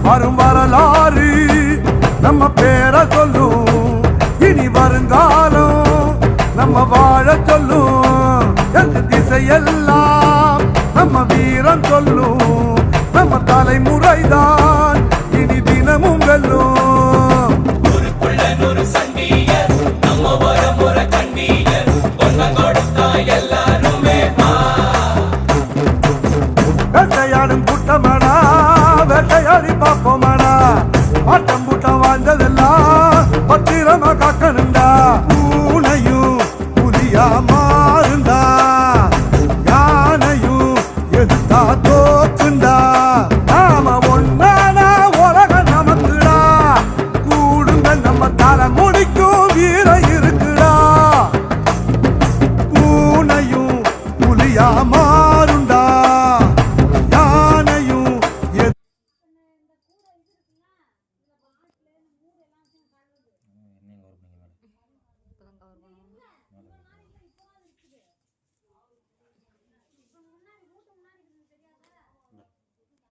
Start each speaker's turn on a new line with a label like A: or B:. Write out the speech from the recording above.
A: வரும் வரலாறு நம்ம பேரை சொல்லும், இனி வருங்காலம் நம்ம வாழ சொல்லும். எந்த திசையெல்லாம் நம்ம வீரம் சொல்லும், நம்ம தலைமுறைதான் இனி தினமும் வெல்லும். வேட்டையாடும் கூட்டமாடா, வேட்டையாடி பார்ப்போமாடா, ஆட்டம்